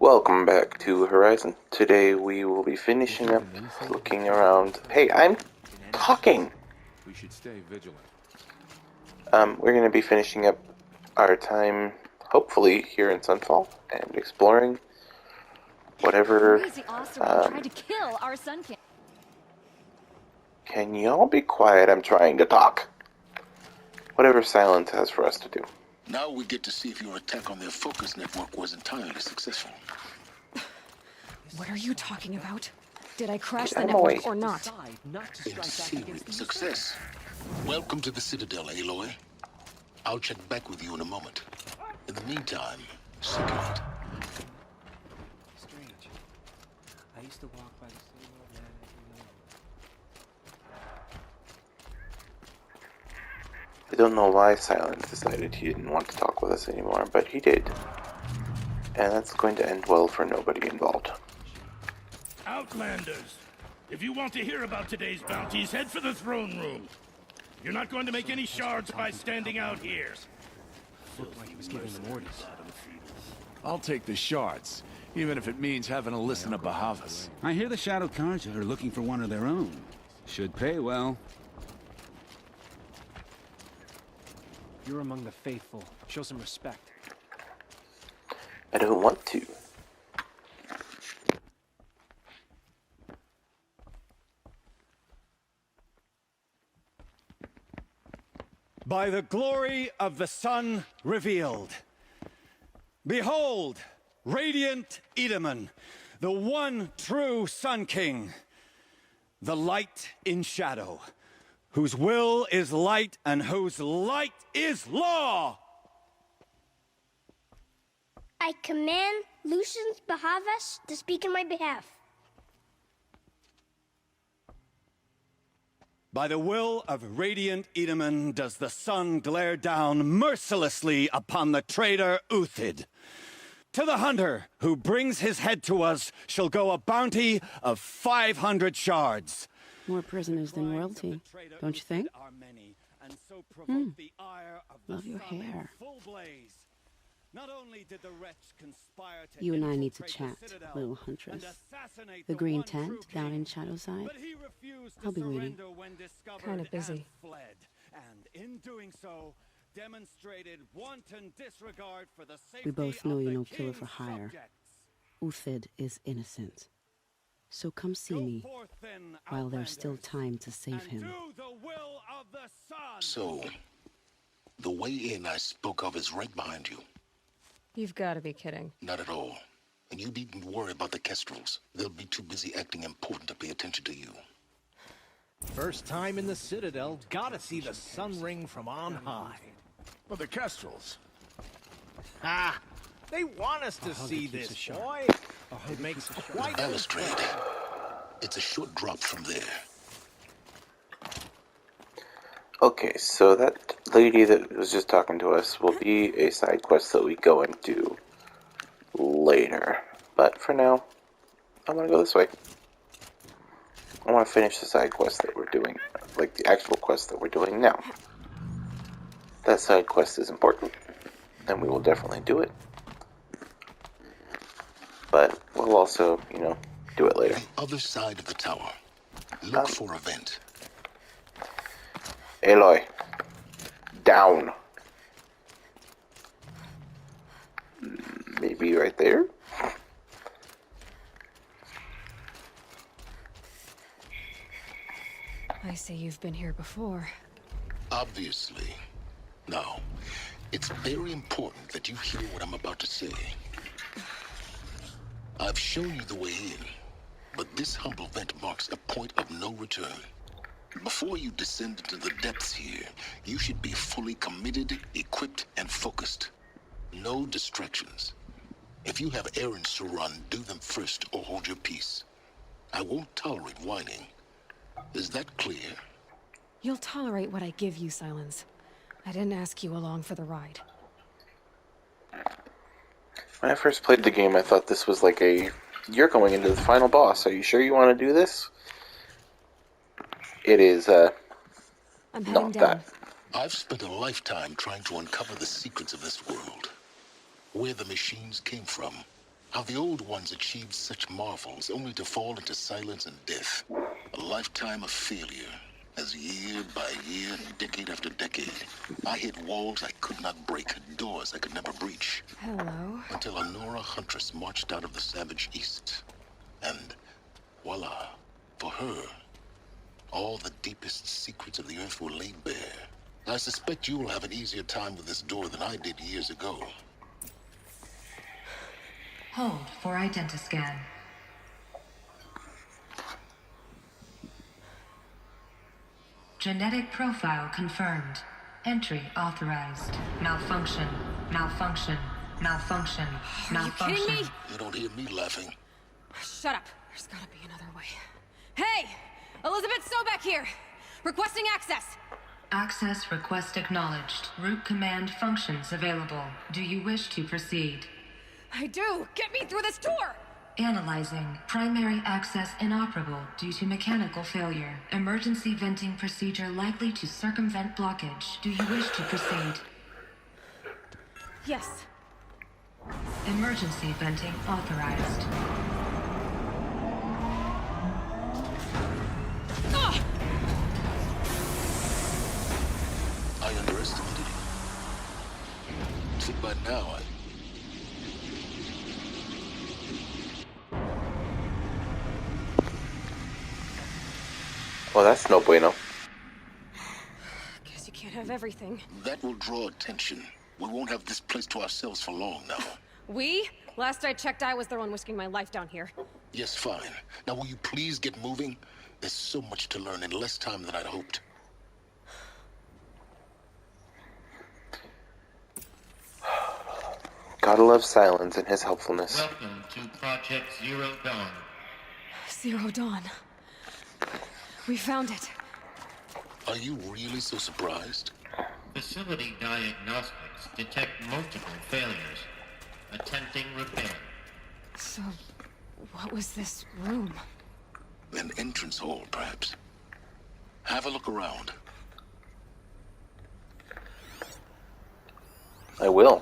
Welcome back to Horizon. Today we will be finishing up looking around. Hey, I'm talking! We should stay vigilant. We're going to be finishing up our time, hopefully, here in Sunfall and exploring whatever. Crazy Oseram tried to kill our Sun King. Can y'all be quiet? I'm trying to talk. Whatever Silence has for us to do. Now we get to see if your attack on their focus network was entirely successful. What are you talking about? Did I crash Get the away. network or not? In series, success. Welcome to the Citadel, Aloy. I'll check back with you in a moment. In the meantime, circulate. Strange. I used to walk by the same old man every morning. I don't know why Silence decided he didn't want to talk with us anymore, but he did. And that's going to end well for nobody involved. Outlanders, if you want to hear about today's bounties, head for the throne room. You're not going to make any shards by standing out here. Looked like he was giving them orders. I'll take the shards, even if it means having to listen to Bahavas. I hear the Shadow Carja are looking for one of their own. Should pay well. You're among the faithful. Show some respect. I don't want to. By the glory of the sun revealed. Behold, radiant Edaman, the one true Sun King, the light in shadow, whose will is light and whose light is law. I command Lucius Bahavas to speak in my behalf. By the will of radiant Edaman does the sun glare down mercilessly upon the traitor Uthid. To the hunter who brings his head to us shall go a bounty of 500 shards. More prisoners than royalty, don't you think? Love your hair. Not only did the wretch conspire to You and I need to chat, little huntress. The green tent down in Shadowside. I'll be waiting. Kind of busy. And in doing so, demonstrated wanton disregard for the safety We both know of you're the no killer for king's hire. subjects. Uthid is innocent. So come see me, Go forth then, while there's still outlanders, time to save and him. do the will of the sun. So, the way in I spoke of is right behind you. You've got to be kidding. Not at all. And you needn't worry about the Kestrels. They'll be too busy acting important to pay attention to you. First time in the Citadel, gotta see the sun ring from on high. Well, the Kestrels. Ha! They want us to see this, boy. It makes quite a Balustrade. It's a short drop from there. Okay, so that lady that was just talking to us will be a side quest that we go into later. But for now, I want to go this way. I want to finish the side quest that we're doing, like the actual quest that we're doing now. That side quest is important, and we will definitely do it. But we'll also, do it later. The other side of the tower. Look for a vent. Aloy, down. Maybe right there? I see you've been here before. Obviously. Now, it's very important that you hear what I'm about to say. I've shown you the way in, but this humble vent marks a point of no return. Before you descend into the depths here, you should be fully committed, equipped, and focused. No distractions. If you have errands to run, do them first or hold your peace. I won't tolerate whining. Is that clear? You'll tolerate what I give you, Silence. I didn't ask you along for the ride. When I first played the game, I thought this was like you're going into the final boss. Are you sure you want to do this? It is, I'm heading not down. that. I've spent a lifetime trying to uncover the secrets of this world. Where the machines came from, How the old ones achieved such marvels only to fall into silence and death. A lifetime of failure, as year by year and decade after decade, I hit walls I could not break, doors I could never breach. Hello. Until a Nora huntress marched out of the savage east. And voila, for her, all the deepest secrets of the earth were laid bare. I suspect you will have an easier time with this door than I did years ago. Hold for identiscan. Genetic profile confirmed. Entry authorized. Malfunction. Malfunction. Malfunction. Malfunction. Are you kidding me? You don't hear me laughing. Shut up. There's gotta be another way. Hey! Elizabet Sobek here! Requesting access! Access request acknowledged. Root command functions available. Do you wish to proceed? I do! Get me through this door! Analyzing. Primary access inoperable due to mechanical failure. Emergency venting procedure likely to circumvent blockage. Do you wish to proceed? Yes. Emergency venting authorized. Ah! I underestimated you. See, by now, Well, that's no bueno. Guess you can't have everything. That will draw attention. We won't have this place to ourselves for long now. We? Last I checked, I was the one risking my life down here. Yes, fine. Now will you please get moving? There's so much to learn in less time than I'd hoped. Gotta love Silence and his helpfulness. Welcome to Project Zero Dawn. Zero Dawn. We found it. Are you really so surprised? Facility diagnostics detect multiple failures. Attempting repair. So, what was this room? An entrance hall, perhaps. Have a look around. I will.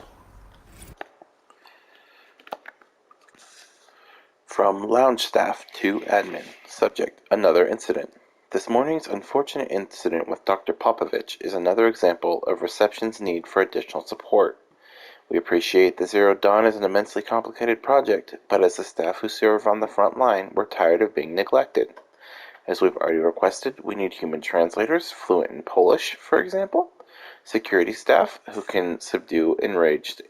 From lounge staff to admin. Subject, another incident. This morning's unfortunate incident with Dr. Popovich is another example of reception's need for additional support. We appreciate that Zero Dawn is an immensely complicated project, but as the staff who serve on the front line, we're tired of being neglected. As we've already requested, we need human translators, fluent in Polish, for example, security staff who can subdue enraged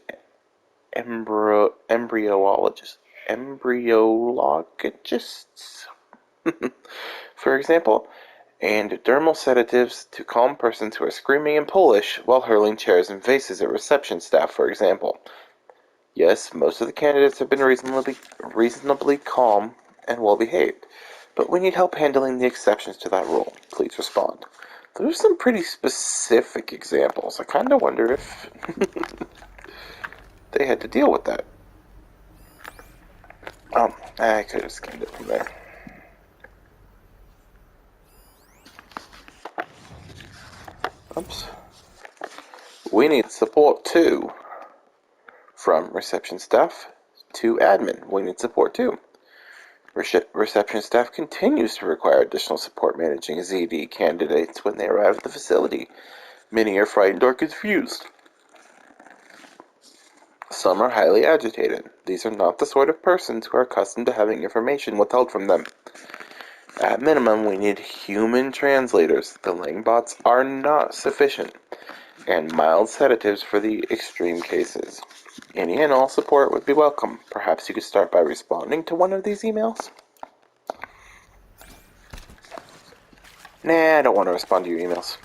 embryologists, for example, and dermal sedatives to calm persons who are screaming in Polish while hurling chairs and vases at reception staff, for example. Yes, most of the candidates have been reasonably calm and well behaved, but we need help handling the exceptions to that rule. Please respond. Those are some pretty specific examples. I kind of wonder if they had to deal with that. I could have skimmed it from there. Oops. We need support too. From reception staff to admin, we need support too. Reception staff continues to require additional support managing ZD candidates when they arrive at the facility. Many are frightened or confused. Some are highly agitated. These are not the sort of persons who are accustomed to having information withheld from them. At minimum, we need human translators. The Langbots are not sufficient, and mild sedatives for the extreme cases. Any and all support would be welcome. Perhaps you could start by responding to one of these emails? Nah, I don't want to respond to your emails.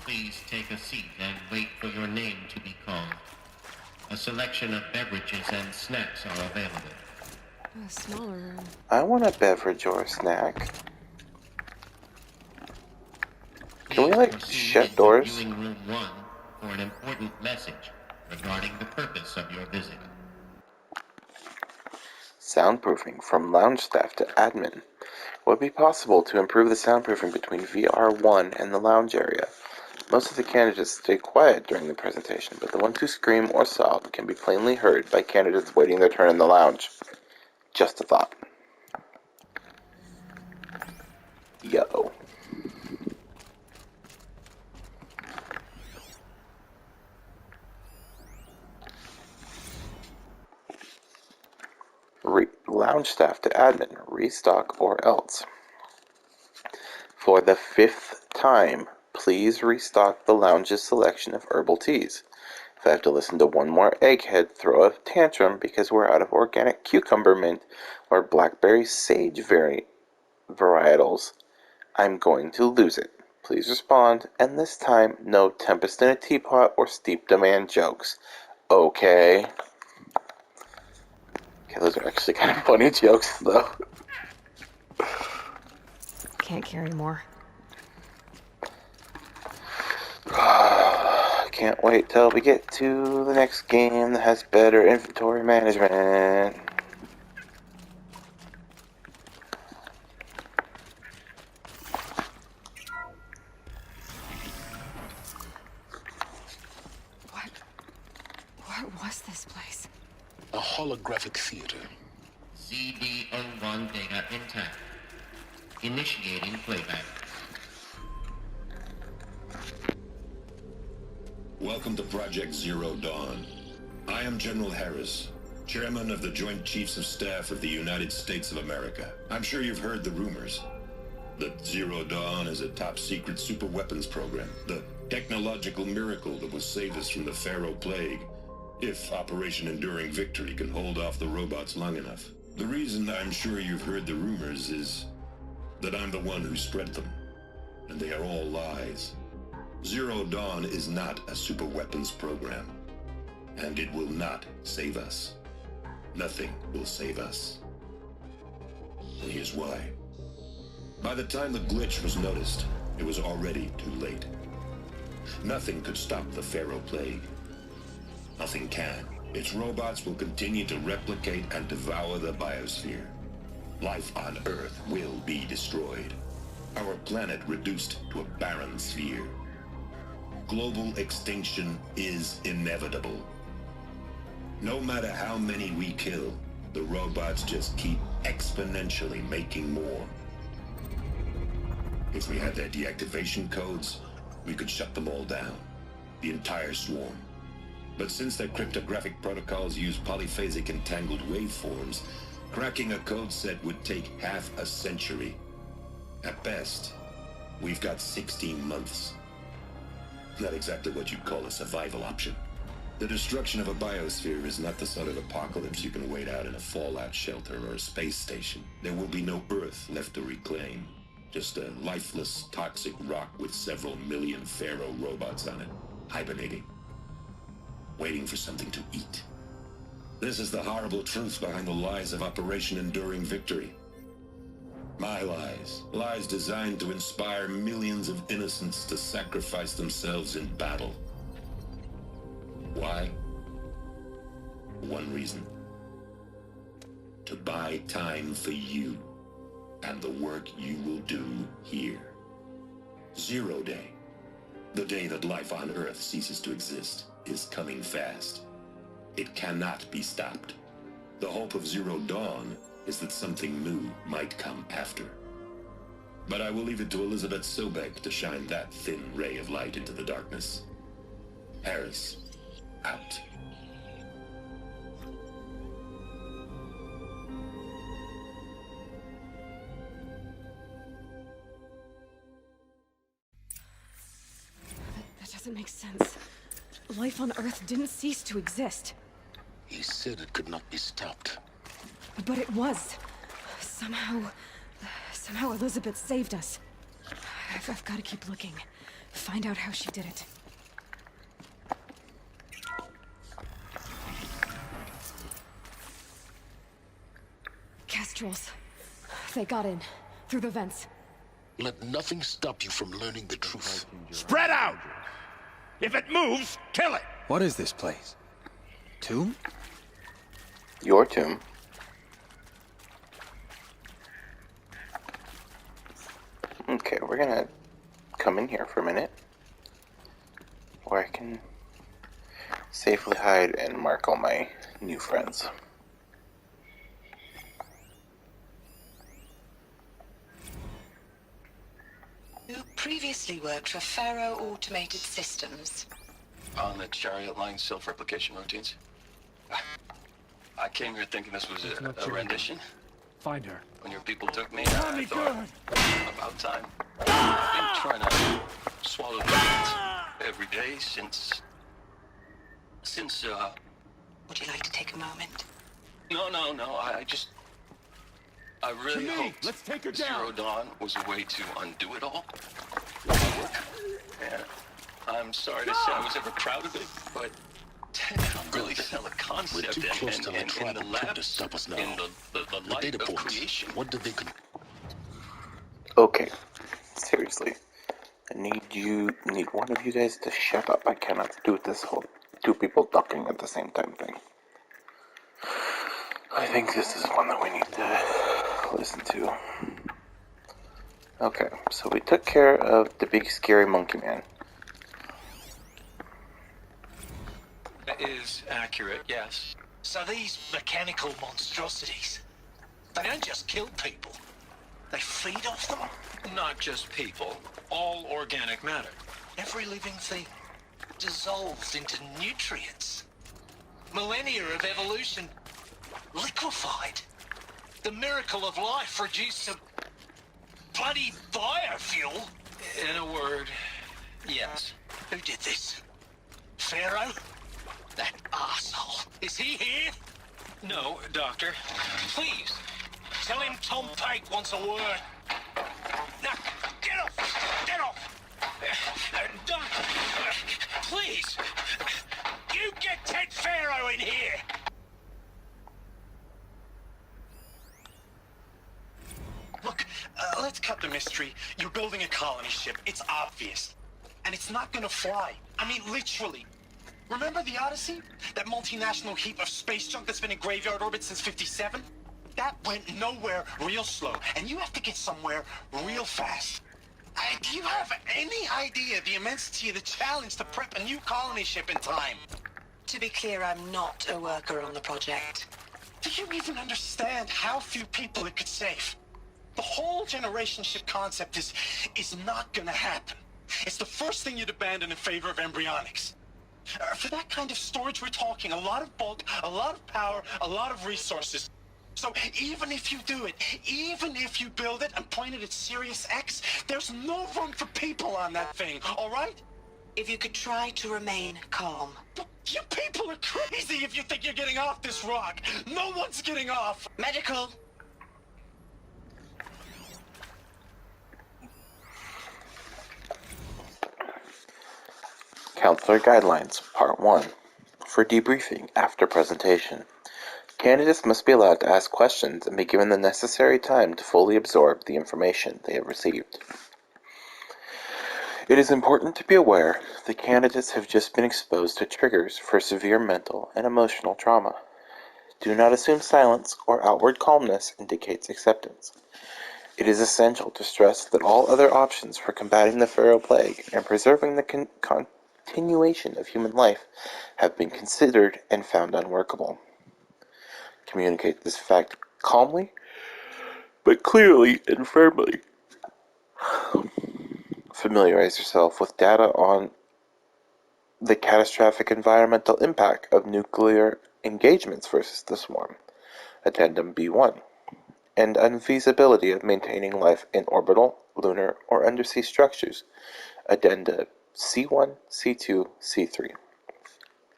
Please take a seat and wait for your name to be called. A selection of beverages and snacks are available. A smaller room. I want a beverage or a snack. Can we, shut doors? Viewing room 1 for an important message regarding the purpose of your visit. Soundproofing from lounge staff to admin. Would it be possible to improve the soundproofing between VR1 and the lounge area? Most of the candidates stay quiet during the presentation, but the ones who scream or sob can be plainly heard by candidates waiting their turn in the lounge. Just a thought. Yo. Lounge staff to admin, restock or else. For the 5th time, please restock the lounge's selection of herbal teas. If I have to listen to one more egghead throw a tantrum because we're out of organic cucumber mint or blackberry sage varietals, I'm going to lose it. Please respond, and this time, no tempest in a teapot or steep demand jokes. Okay. Okay, those are actually kind of funny jokes, though. Can't carry more. Can't wait till we get to the next game that has better inventory management. What was this place? A holographic theater. CD01 data intact. Initiating playback. Welcome to Project Zero Dawn. I am General Harris, Chairman of the Joint Chiefs of Staff of the United States of America. I'm sure you've heard the rumors that Zero Dawn is a top-secret super-weapons program, the technological miracle that will save us from the Pharaoh Plague, if Operation Enduring Victory can hold off the robots long enough. The reason I'm sure you've heard the rumors is that I'm the one who spread them, and they are all lies. Zero Dawn is not a super-weapons program, and it will not save us. Nothing will save us. And here's why. By the time the glitch was noticed, it was already too late. Nothing could stop the Pharaoh Plague. Nothing can. Its robots will continue to replicate and devour the biosphere. Life on Earth will be destroyed. Our planet reduced to a barren sphere. Global extinction is inevitable. No matter how many we kill, the robots just keep exponentially making more. If we had their deactivation codes, we could shut them all down, the entire swarm. But since their cryptographic protocols use polyphasic entangled waveforms, cracking a code set would take half a century. At best, we've got 16 months. Not exactly what you'd call a survival option. The destruction of a biosphere is not the sort of apocalypse you can wait out in a fallout shelter or a space station. There will be no Earth left to reclaim. Just a lifeless, toxic rock with several million Pharaoh robots on it, hibernating, waiting for something to eat. This is the horrible truth behind the lies of Operation Enduring Victory. My lies. Lies designed to inspire millions of innocents to sacrifice themselves in battle. Why? One reason. To buy time for you and the work you will do here. Zero Day, the day that life on Earth ceases to exist, is coming fast. It cannot be stopped. The hope of Zero Dawn is that something new might come after. But I will leave it to Elizabet Sobek to shine that thin ray of light into the darkness. Harris, out. That doesn't make sense. Life on Earth didn't cease to exist. He said it could not be stopped. But it was. Somehow Elizabet saved us. I've got to keep looking. Find out how she did it. Kestrels. They got in. Through the vents. Let nothing stop you from learning the truth. Spread out! If it moves, kill it! What is this place? Tomb? Your tomb. Okay, we're gonna come in here for a minute. where I can safely hide and mark all my new friends. You previously worked for Faro Automated Systems. On the Chariot Line self-replication routines? I came here thinking this was a rendition. Find her. When your people took me, I thought, about time. I've been trying to swallow the bullets every day since, Would you like to take a moment? No, I really hoped let's take her Zero down. Dawn was a way to undo it all. And I'm sorry to say I was ever proud of it, but to really sell a concept We're too close to the and in tribal the code lab, to stop us now. in the light data of points. creation. What did they Okay, seriously. I need one of you guys to shut up. I cannot do this whole two people talking at the same time thing. I think this is one that we need to listen to. Okay, so we took care of the big scary monkey man. That is accurate, yes. So these mechanical monstrosities, they don't just kill people. They feed off them. Not just people, all organic matter. Every living thing dissolves into nutrients. Millennia of evolution liquefied. The miracle of life reduced to bloody biofuel. In a word, yes. Who did this? Pharaoh? That arsehole. Is he here? No, Doctor. Please, tell him Tom Pate wants a word. Now, get off! Get off! Doctor, please! You get Ted Pharaoh in here! Look, let's cut the mystery. You're building a colony ship. It's obvious. And it's not gonna fly. I mean, literally. Remember the Odyssey? That multinational heap of space junk that's been in graveyard orbit since '57? That went nowhere real slow. And you have to get somewhere real fast. Do you have any idea the immensity of the challenge to prep a new colony ship in time? To be clear, I'm not a worker on the project. Do you even understand how few people it could save? The whole generation ship concept is not gonna happen. It's the first thing you'd abandon in favor of embryonics. For that kind of storage, we're talking a lot of bulk, a lot of power, a lot of resources. So even if you do it, even if you build it and point it at Sirius X, there's no room for people on that thing, all right? If you could try to remain calm. You people are crazy if you think you're getting off this rock. No one's getting off. Medical. Counselor Guidelines, Part 1. For debriefing after presentation, candidates must be allowed to ask questions and be given the necessary time to fully absorb the information they have received. It is important to be aware that candidates have just been exposed to triggers for severe mental and emotional trauma. Do not assume silence or outward calmness indicates acceptance. It is essential to stress that all other options for combating the Pharaoh Plague and preserving the continuation of human life have been considered and found unworkable. Communicate this fact calmly, but clearly and firmly. Familiarize yourself with data on the catastrophic environmental impact of nuclear engagements versus the swarm, Addendum B1, and unfeasibility of maintaining life in orbital, lunar, or undersea structures, Addenda C1, C2, C3,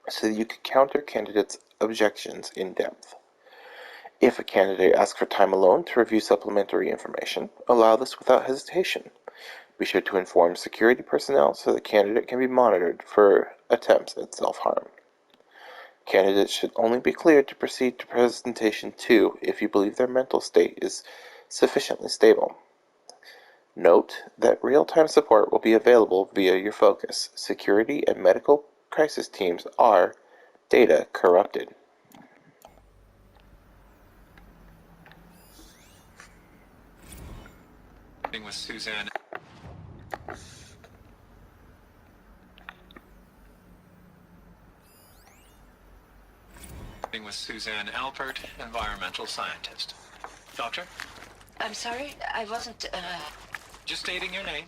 so that you can counter candidates' objections in depth. If a candidate asks for time alone to review supplementary information, allow this without hesitation. Be sure to inform security personnel so the candidate can be monitored for attempts at self-harm. Candidates should only be cleared to proceed to presentation 2 if you believe their mental state is sufficiently stable. Note that real-time support will be available via your focus. Security and medical crisis teams are data corrupted. With Suzanne. With Suzanne Alpert, environmental scientist. Doctor? I'm sorry, I wasn't, Just stating your name.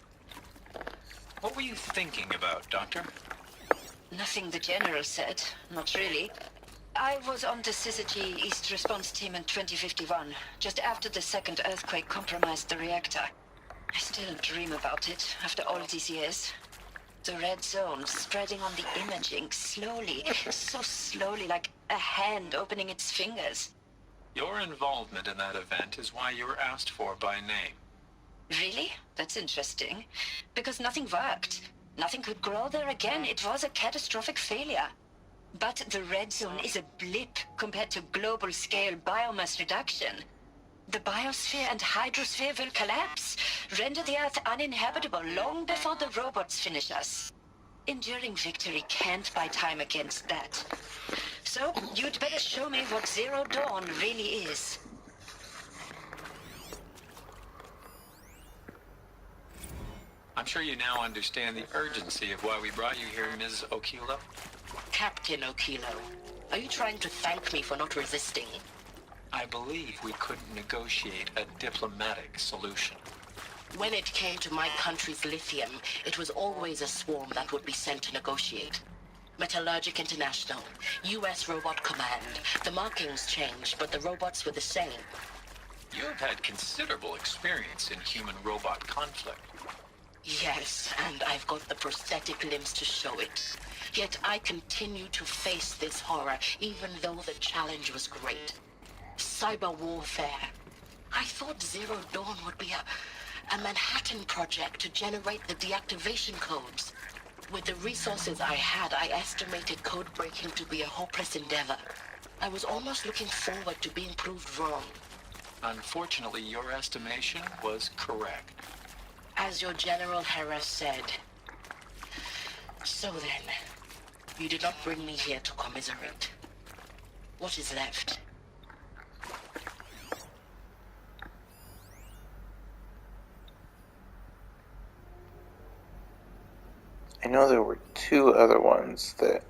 What were you thinking about, Doctor? Nothing the General said. Not really. I was on the Syzygy East Response Team in 2051, just after the second earthquake compromised the reactor. I still dream about it, after all these years. The red zone spreading on the imaging, slowly, so slowly, like a hand opening its fingers. Your involvement in that event is why you were asked for by name. Really? That's interesting. Because nothing worked. Nothing could grow there again. It was a catastrophic failure. But the red zone is a blip compared to global-scale biomass reduction. The biosphere and hydrosphere will collapse, render the Earth uninhabitable long before the robots finish us. Enduring victory can't buy time against that. So, you'd better show me what Zero Dawn really is. I'm sure you now understand the urgency of why we brought you here, Ms. Okilo. Captain Okilo, are you trying to thank me for not resisting? I believe we couldn't negotiate a diplomatic solution. When it came to my country's lithium, it was always a swarm that would be sent to negotiate. Metallurgic International, U.S. Robot Command. The markings changed, but the robots were the same. You have had considerable experience in human-robot conflict. Yes, and I've got the prosthetic limbs to show it. Yet I continue to face this horror, even though the challenge was great. Cyber warfare. I thought Zero Dawn would be a Manhattan project to generate the deactivation codes. With the resources I had, I estimated code breaking to be a hopeless endeavor. I was almost looking forward to being proved wrong. Unfortunately, your estimation was correct. As your General Harris said. So then, you did not bring me here to commiserate. What is left? I know there were two other ones that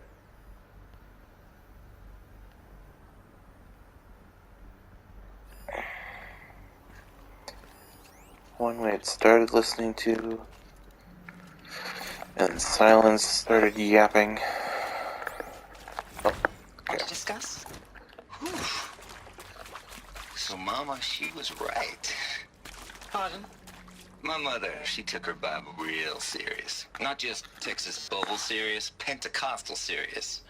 one we had started listening to, and silence started yapping. Oh, okay. Want to discuss? Whew. So Mama, she was right. Pardon? My mother, she took her Bible real serious. Not just Texas Bible serious, Pentecostal serious.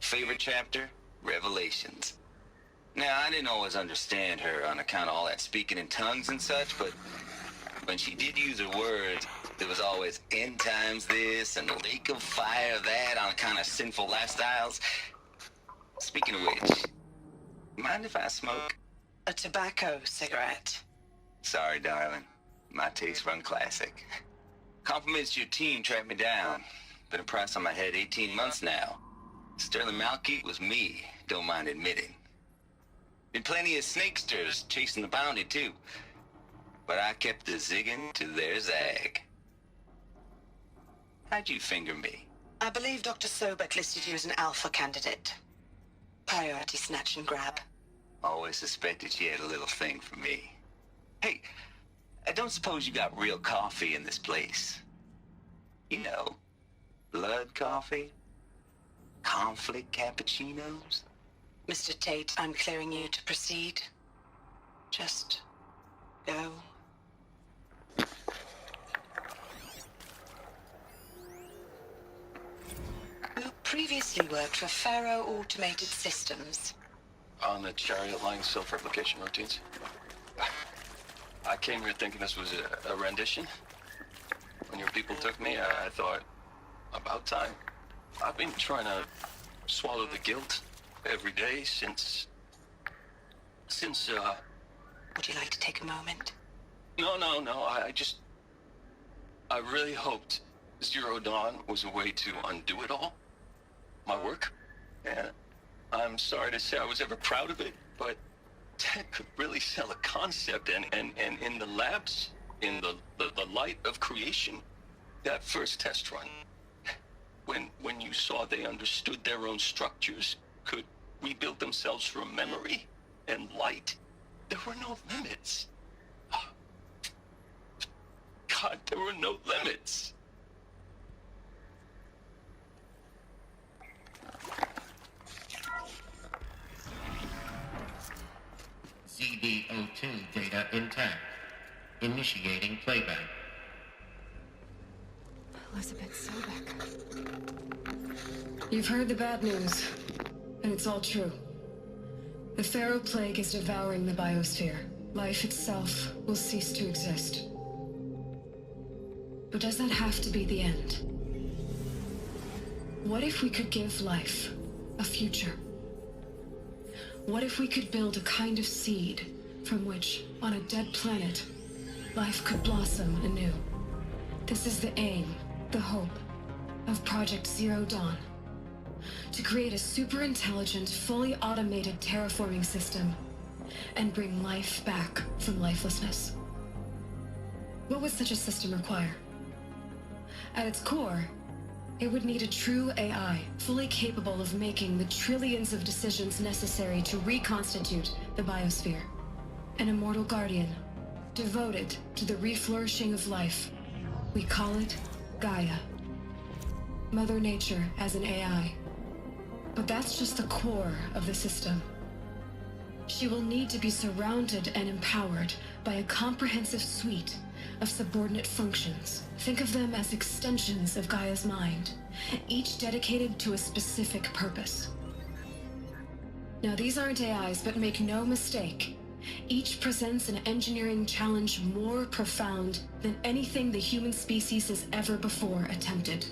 Favorite chapter? Revelations. Now, I didn't always understand her on account of all that speaking in tongues and such, but when she did use her words, there was always end times this and lake of fire that on account of sinful lifestyles. Speaking of which, mind if I smoke? A tobacco cigarette. Sorry, darling. My taste run classic. Compliments to your team tracked me down. Been a price on my head 18 months now. Sterling Malkeet was me, don't mind admitting. Been plenty of snakesters chasing the bounty, too. But I kept the zigging to their zag. How'd you finger me? I believe Dr. Sobek listed you as an alpha candidate. Priority snatch and grab. Always suspected she had a little thing for me. Hey, I don't suppose you got real coffee in this place. You know, blood coffee? Conflict cappuccinos? Mr. Tate, I'm clearing you to proceed. Just go. You previously worked for Faro Automated Systems. On the chariot line self-replication routines. I came here thinking this was a rendition. When your people took me, I thought, about time. I've been trying to swallow the guilt every day since, Would you like to take a moment? No, I really hoped Zero Dawn was a way to undo it all. My work. And I'm sorry to say I was ever proud of it, but Ted could really sell a concept, and in the labs, in the light of creation, that first test run, when you saw they understood their own structures, could rebuilt themselves from memory and light. There were no limits. God, there were no limits. ZB-02 data intact. Initiating playback. Elizabet Sobek. You've heard the bad news, and it's all true. The Pharaoh Plague is devouring the biosphere. Life itself will cease to exist. But does that have to be the end? What if we could give life a future? What if we could build a kind of seed from which, on a dead planet, life could blossom anew? This is the aim, the hope, of Project Zero Dawn. To create a super-intelligent, fully automated terraforming system and bring life back from lifelessness. What would such a system require? At its core, it would need a true AI, fully capable of making the trillions of decisions necessary to reconstitute the biosphere. An immortal guardian, devoted to the reflourishing of life. We call it Gaia. Mother Nature as an AI. But that's just the core of the system. She will need to be surrounded and empowered by a comprehensive suite of subordinate functions. Think of them as extensions of Gaia's mind, each dedicated to a specific purpose. Now, these aren't AIs, but make no mistake, each presents an engineering challenge more profound than anything the human species has ever before attempted.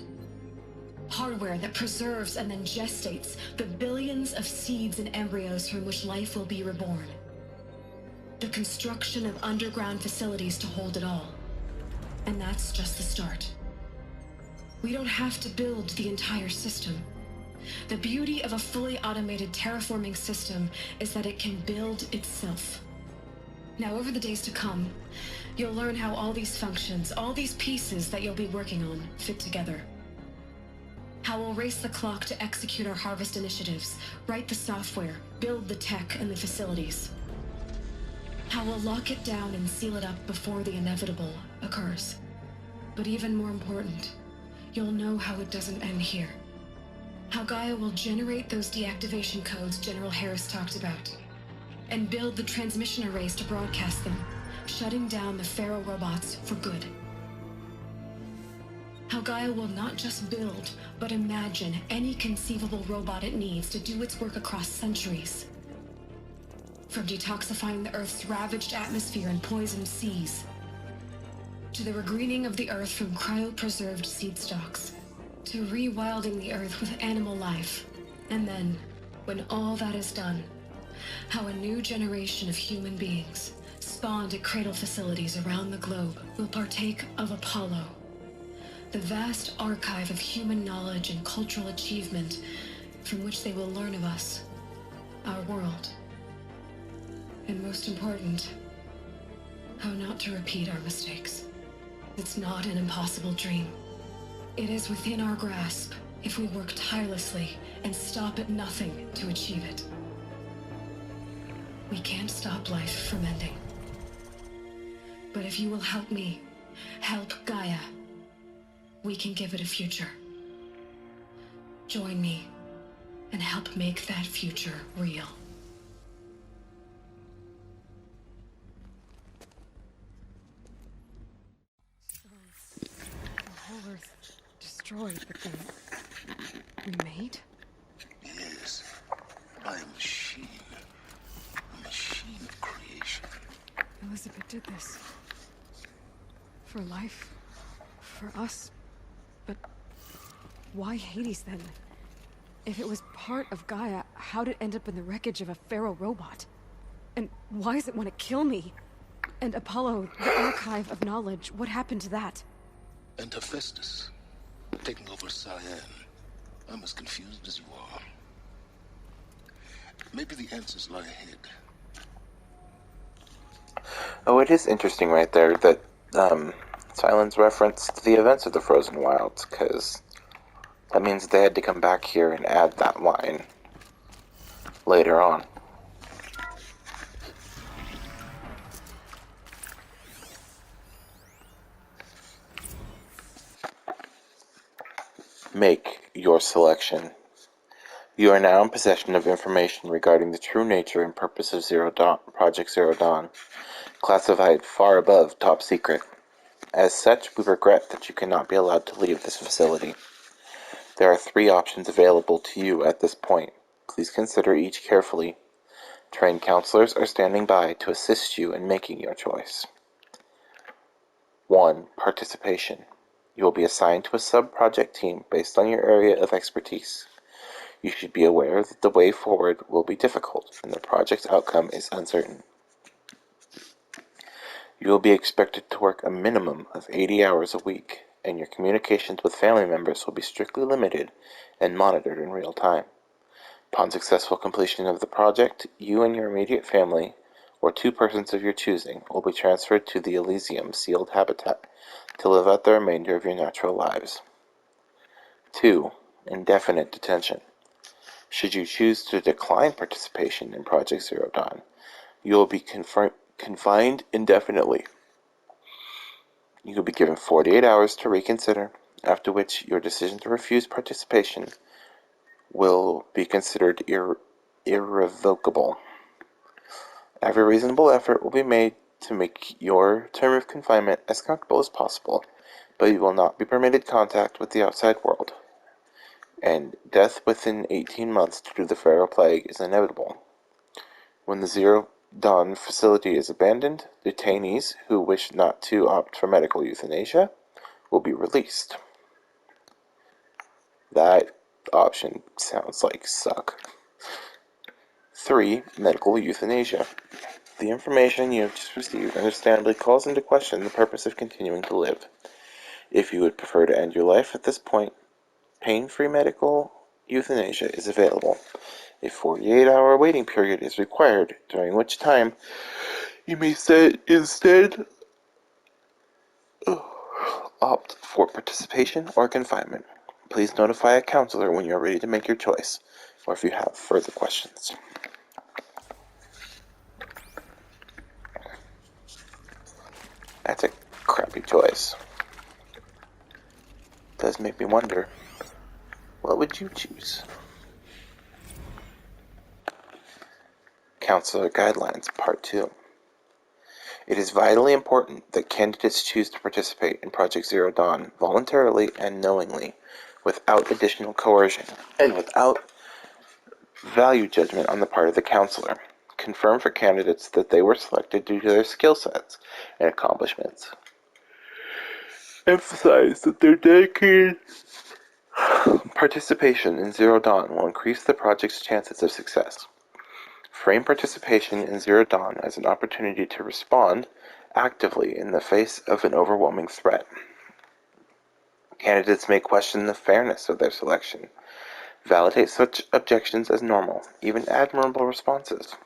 Hardware that preserves and then gestates the billions of seeds and embryos from which life will be reborn. The construction of underground facilities to hold it all. And that's just the start. We don't have to build the entire system. The beauty of a fully automated terraforming system is that it can build itself. Now, over the days to come, you'll learn how all these functions, all these pieces that you'll be working on, fit together. How we'll race the clock to execute our harvest initiatives, write the software, build the tech and the facilities. How we'll lock it down and seal it up before the inevitable occurs. But even more important, you'll know how it doesn't end here. How Gaia will generate those deactivation codes General Harris talked about, and build the transmission arrays to broadcast them, shutting down the Pharaoh robots for good. How Gaia will not just build, but imagine any conceivable robot it needs to do its work across centuries. From detoxifying the Earth's ravaged atmosphere and poisoned seas, to the regreening of the Earth from cryopreserved seed stalks, to rewilding the Earth with animal life. And then, when all that is done, how a new generation of human beings, spawned at cradle facilities around the globe, will partake of Apollo, the vast archive of human knowledge and cultural achievement from which they will learn of us, our world. And most important, how not to repeat our mistakes. It's not an impossible dream. It is within our grasp if we work tirelessly and stop at nothing to achieve it. We can't stop life from ending. But if you will help me, help Gaia, we can give it a future. Join me and help make that future real. The whole Earth destroyed, but then remade? Yes, by a machine. A machine of creation. Elizabet did this. For life. For us. But why Hades then? If it was part of Gaia, how'd it end up in the wreckage of a Pharaoh robot? And why does it want to kill me? And Apollo, the archive of knowledge, what happened to that? And Hephaestus, taking over Cyan. I'm as confused as you are. Maybe the answers lie ahead. Oh, it is interesting right there that Silence referenced the events of the Frozen Wilds, because that means they had to come back here and add that line. later on. Make your selection. You are now in possession of information regarding the true nature and purpose of Project Zero Dawn, classified far above top secret. As such, we regret that you cannot be allowed to leave this facility. There are 3 options available to you at this point. Please consider each carefully. Trained counselors are standing by to assist you in making your choice. 1. Participation. You will be assigned to a sub-project team based on your area of expertise. You should be aware that the way forward will be difficult and the project's outcome is uncertain. You will be expected to work a minimum of 80 hours a week, and your communications with family members will be strictly limited and monitored in real time. Upon successful completion of the project, you and your immediate family, or 2 persons of your choosing, will be transferred to the Elysium sealed habitat to live out the remainder of your natural lives. 2. Indefinite detention. Should you choose to decline participation in Project Zero Dawn, you will be confined indefinitely. You will be given 48 hours to reconsider, after which your decision to refuse participation will be considered irrevocable. Every reasonable effort will be made to make your term of confinement as comfortable as possible, but you will not be permitted contact with the outside world, and death within 18 months due to the feral plague is inevitable. When the Zero Dawn facility is abandoned, detainees who wish not to opt for medical euthanasia will be released. That option sounds like suck. 3. Medical euthanasia. The information you have just received understandably calls into question the purpose of continuing to live. If you would prefer to end your life at this point, pain-free medical euthanasia is available. A 48-hour waiting period is required, during which time you may instead opt for participation or confinement. Please notify a counselor when you are ready to make your choice, or if you have further questions. That's a crappy choice. Does make me wonder, what would you choose? Counselor Guidelines, Part 2. It is vitally important that candidates choose to participate in Project Zero Dawn voluntarily and knowingly, without additional coercion, and without value judgment on the part of the counselor. Confirm for candidates that they were selected due to their skill sets and accomplishments. Emphasize that their dedicated participation in Zero Dawn will increase the project's chances of success. Frame participation in Zero Dawn as an opportunity to respond actively in the face of an overwhelming threat. Candidates may question the fairness of their selection. Validate such objections as normal, even admirable responses.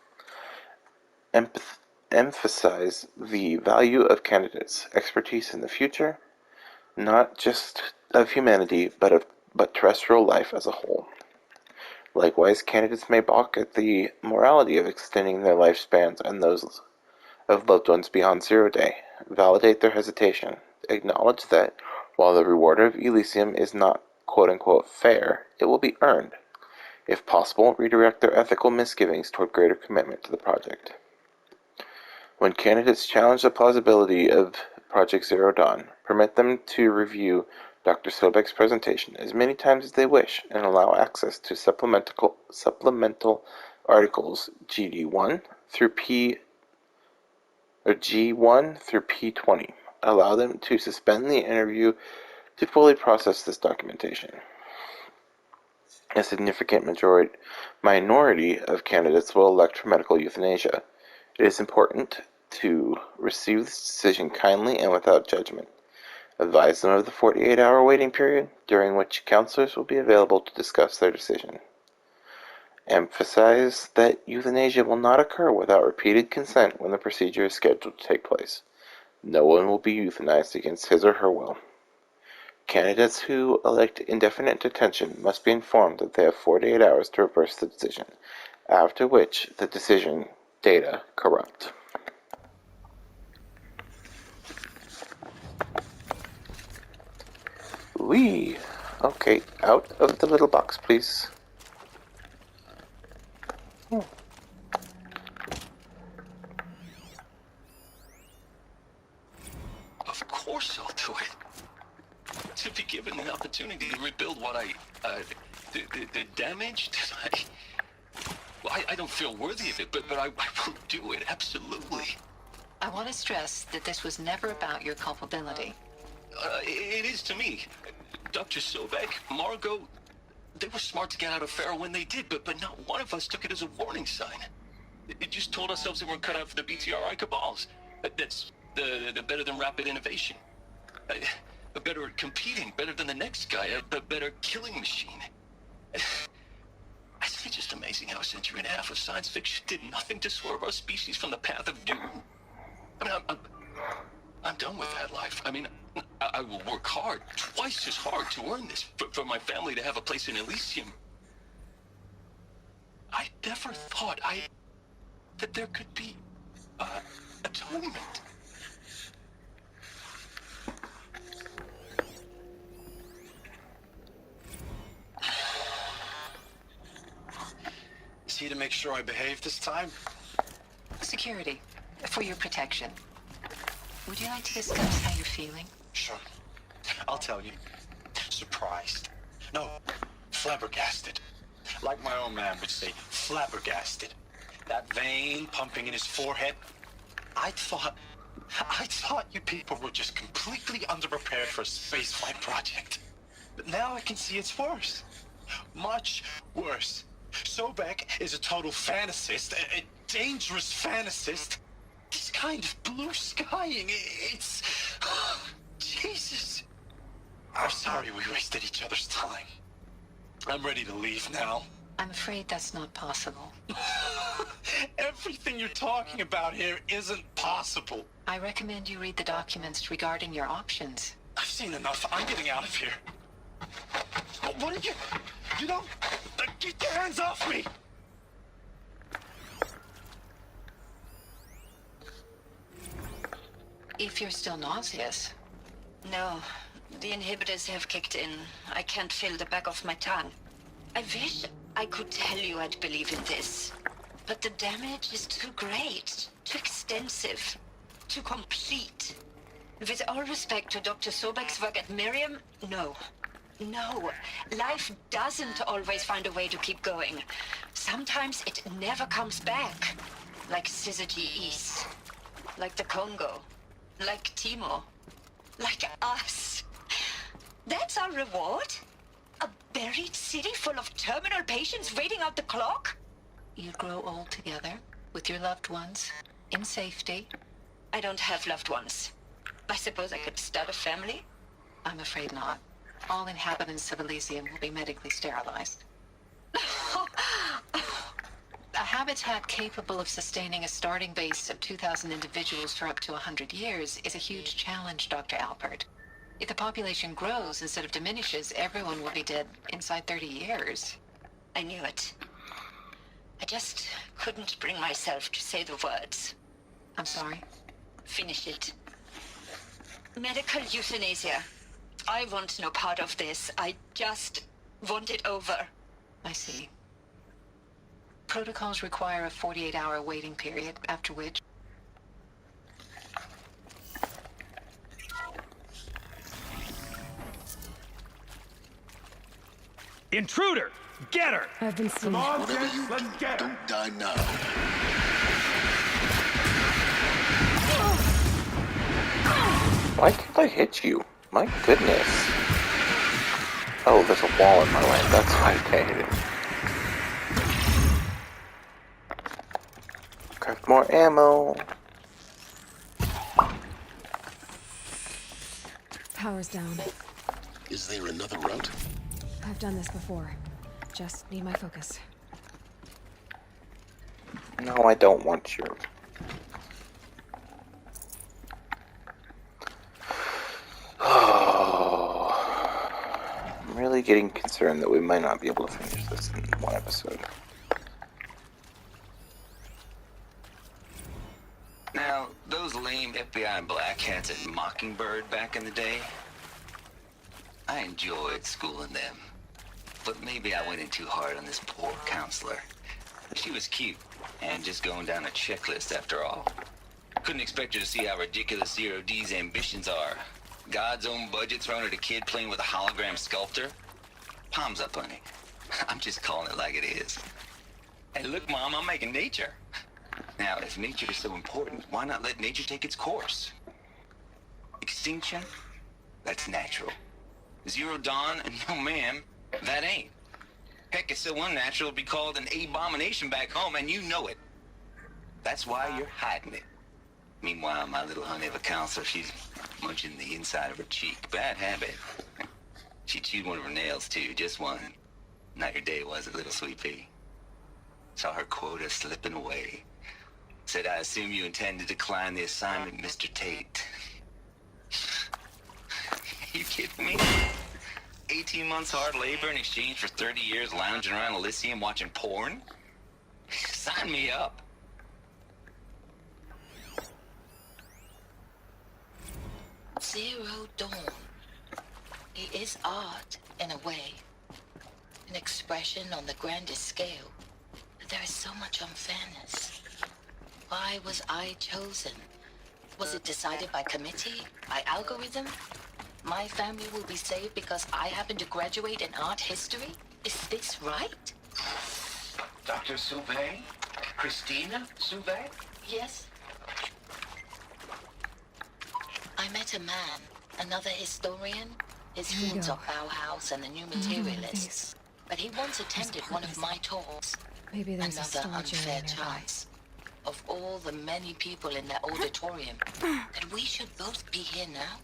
Emphasize the value of candidates' expertise in the future, not just of humanity, but terrestrial life as a whole. Likewise, candidates may balk at the morality of extending their lifespans and those of loved ones beyond 0 day. Validate their hesitation. Acknowledge that, while the reward of Elysium is not quote-unquote fair, it will be earned. If possible, redirect their ethical misgivings toward greater commitment to the project. When candidates challenge the plausibility of Project Zero Dawn, permit them to review Dr. Sobek's presentation as many times as they wish and allow access to supplemental articles G1 through P20. Allow them to suspend the interview to fully process this documentation. A significant minority of candidates will elect for medical euthanasia. It is important to receive this decision kindly and without judgment. Advise them of the 48-hour waiting period, during which counselors will be available to discuss their decision. Emphasize that euthanasia will not occur without repeated consent when the procedure is scheduled to take place. No one will be euthanized against his or her will. Candidates who elect indefinite detention must be informed that they have 48 hours to reverse the decision. After which, the decision data corrupt. Wee. Okay, out of the little box, please. Of course I'll do it. To be given the opportunity to rebuild what the damage that I don't feel worthy of it, but I will do it, absolutely. I want to stress that this was never about your culpability. It is to me. Dr. Sobek, Margot, they were smart to get out of Pharaoh when they did, but not one of us took it as a warning sign. It just told ourselves that we're cut out for the BTRI cabals. That's the better than rapid innovation. Better at competing, better than the next guy, a better killing machine. It's just amazing how a century and a half of science fiction did nothing to swerve our species from the path of doom. I mean, I'm done with that life. I mean, I will work hard, twice as hard to earn this, for my family to have a place in Elysium. I never thought that there could be, atonement. Is he to make sure I behave this time? Security, for your protection. Would you like to discuss how you're feeling? Sure. I'll tell you. Surprised. No, flabbergasted. Like my own man would say, flabbergasted. That vein pumping in his forehead. I thought you people were just completely underprepared for a spaceflight project. But now I can see it's worse. Much worse. Sobek is a total fantasist, a dangerous fantasist. This kind of blue skying, it's... Jesus. I'm sorry we wasted each other's time. I'm ready to leave now. I'm afraid that's not possible. Everything you're talking about here isn't possible. I recommend you read the documents regarding your options. I've seen enough. I'm getting out of here. What did you... You don't... Get your hands off me! If you're still nauseous. No, the inhibitors have kicked in. I can't feel the back of my tongue. I wish I could tell you I'd believe in this. But the damage is too great, too extensive, too complete. With all respect to Dr. Sobek's work at Miriam, no. No, life doesn't always find a way to keep going. Sometimes it never comes back. Like Syzygy East. Like the Congo. Like Timo. Like us. That's our reward? A buried city full of terminal patients waiting out the clock? You grow old together, with your loved ones, in safety. I don't have loved ones. I suppose I could start a family? I'm afraid not. All inhabitants of Elysium will be medically sterilized. A habitat capable of sustaining a starting base of 2,000 individuals for up to 100 years is a huge challenge, Dr. Alpert. If the population grows instead of diminishes, everyone will be dead inside 30 years. I knew it. I just couldn't bring myself to say the words. I'm sorry? Finish it. Medical euthanasia. I want no part of this. I just want it over. I see. Protocols require a 48-hour waiting period, after which... Intruder! Get her! I've been seen. Come on, Whatever Jess, you let's do, get her! don't die now. Why can't I hit you? My goodness. Oh, there's a wall in my way. That's why I hit it. Craft more ammo. Power's down. Is there another route? I've done this before. Just need my focus. No, I don't want your... I'm really getting concerned that we might not be able to finish this in one episode. Now, those lame FBI black hats at Mockingbird back in the day, I enjoyed schooling them. But maybe I went in too hard on this poor counselor. She was cute, and just going down a checklist after all. Couldn't expect her to see how ridiculous Zero D's ambitions are. God's own budget thrown at a kid playing with a hologram sculptor? Palms up, honey. I'm just calling it like it is. Hey, look, Mom, I'm making nature. Now, if nature is so important, why not let nature take its course? Extinction? That's natural. Zero Dawn? No, ma'am, that ain't. Heck, it's so unnatural it'd be called an abomination back home, and you know it. That's why you're hiding it. Meanwhile, my little honey of a counselor, she's munching the inside of her cheek. Bad habit. She chewed one of her nails, too, just one. Not your day, was it, little sweet pea? Saw her quota slipping away. Said, I assume you intend to decline the assignment, Mr. Tate. You kidding me? 18 months hard labor in exchange for 30 years lounging around Elysium watching porn? Sign me up. Zero Dawn. It is art, in a way. An expression on the grandest scale. But there is so much unfairness. Why was I chosen? Was it decided by committee? By algorithm? My family will be saved because I happen to graduate in art history? Is this right? Dr. Sauvé? Christina Sauvé? Yes. I met a man, another historian. His friends are Bauhaus and the New Materialists. But he once attended one of my talks. Maybe there's Another unfair chance. Of all the many people in that auditorium, that we should both be here now.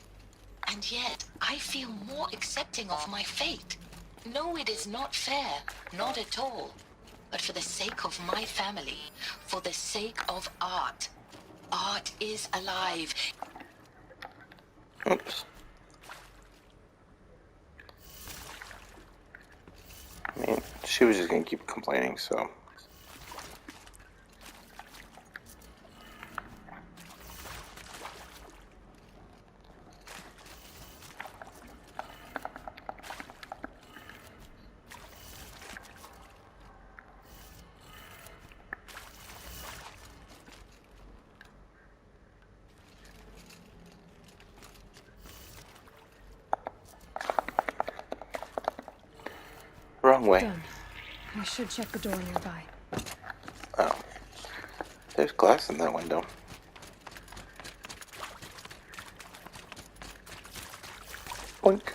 And yet, I feel more accepting of my fate. No, it is not fair. Not at all. But for the sake of my family, for the sake of art. Art is alive. Oops. I mean, she was just gonna keep complaining, so. Wrong way. Done. I should check the door nearby. Oh. There's glass in that window. Boink.